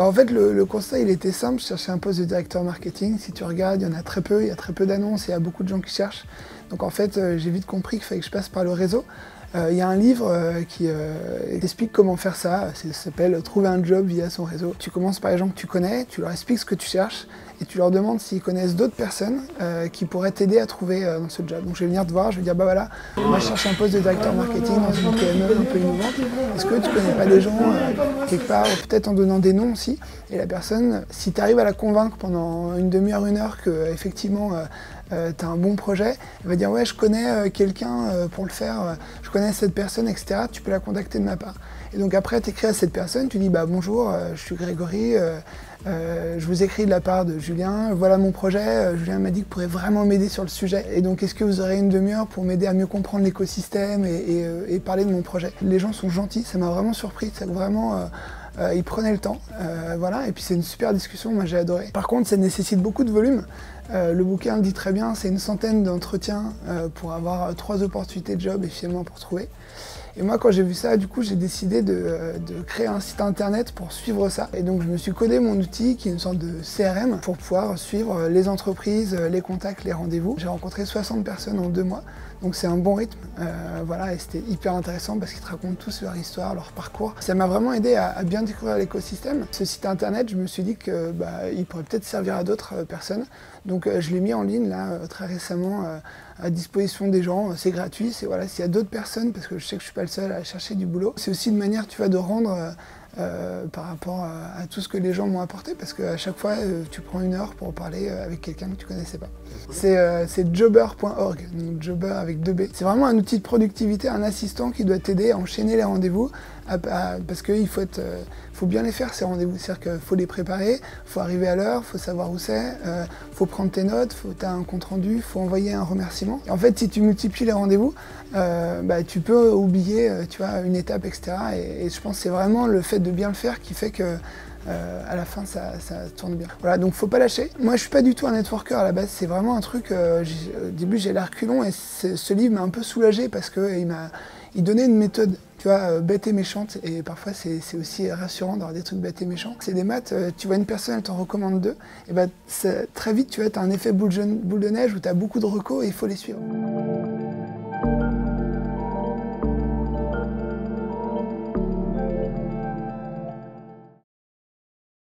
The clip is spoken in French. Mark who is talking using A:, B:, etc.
A: En fait, le constat, il était simple. Je cherchais un poste de directeur marketing. Si tu regardes, il y en a très peu. Il y a très peu d'annonces et il y a beaucoup de gens qui cherchent. Donc en fait, j'ai vite compris qu'il fallait que je passe par le réseau. Il y a un livre qui explique comment faire ça. Ça s'appelle « Trouver un job via son réseau ». Tu commences par les gens que tu connais, tu leur expliques ce que tu cherches et tu leur demandes s'ils connaissent d'autres personnes qui pourraient t'aider à trouver dans ce job. Donc je vais venir te voir, je vais dire « Bah voilà, moi je cherche un poste de directeur marketing dans une PME un peu innovante. Est-ce que tu connais pas des gens quelque part, peut-être en donnant des noms aussi ?» Et la personne, si tu arrives à la convaincre pendant une demi-heure, une heure qu'effectivement tu as un bon projet, elle va dire « Ouais, je connais quelqu'un pour le faire, je connais cette personne, etc. » Tu peux la contacter de ma part. Et donc après, tu écris à cette personne, tu dis bah, « Bonjour, je suis Grégory, je vous écris de la part de Julien, voilà mon projet, Julien m'a dit que vous pourrez vraiment m'aider sur le sujet. Et donc est-ce que vous aurez une demi-heure pour m'aider à mieux comprendre l'écosystème et parler de mon projet ?» Les gens sont gentils, ça m'a vraiment surpris, ça vraiment... ils prenaient le temps, voilà, et puis c'est une super discussion, moi j'ai adoré. Par contre, ça nécessite beaucoup de volume. Le bouquin le dit très bien, c'est une centaine d'entretiens pour avoir 3 opportunités de job et finalement pour trouver. Et moi, quand j'ai vu ça, du coup, j'ai décidé de créer un site internet pour suivre ça. Et donc, je me suis codé mon outil, qui est une sorte de CRM, pour pouvoir suivre les entreprises, les contacts, les rendez-vous. J'ai rencontré 60 personnes en 2 mois, donc c'est un bon rythme. Voilà, et c'était hyper intéressant parce qu'ils te racontent tous leur histoire, leur parcours. Ça m'a vraiment aidé à bien découvrir l'écosystème. Ce site internet, je me suis dit que il pourrait peut-être servir à d'autres personnes. Donc, je l'ai mis en ligne là très récemment à disposition des gens. C'est gratuit. C'est voilà, s'il y a d'autres personnes, parce que je sais que je suis pas le seul à chercher du boulot. C'est aussi une manière, tu vois, de rendre par rapport à tout ce que les gens m'ont apporté, parce qu'à chaque fois, tu prends 1 heure pour parler avec quelqu'un que tu connaissais pas. C'est jobber.org, donc jobber avec 2 B. C'est vraiment un outil de productivité, un assistant qui doit t'aider à enchaîner les rendez-vous, parce qu'il faut bien les faire ces rendez-vous. C'est-à-dire qu'il faut les préparer, il faut arriver à l'heure, il faut savoir où c'est, il faut prendre tes notes, tu as un compte rendu, il faut envoyer un remerciement. Et en fait, si tu multiplies les rendez-vous, tu peux oublier tu vois, une étape, etc. Et je pense que c'est vraiment le fait de bien le faire qui fait que à la fin ça tourne bien. Voilà, donc faut pas lâcher. Moi je suis pas du tout un networker à la base, c'est vraiment un truc, au début j'ai l'air culon et ce livre m'a un peu soulagé parce qu'il donnait une méthode, tu vois, bête et méchante, et parfois c'est aussi rassurant d'avoir des trucs bêtes et méchants. C'est des maths, tu vois une personne, elle t'en recommande 2, et très vite tu as un effet boule de neige où tu as beaucoup de recos et il faut les suivre.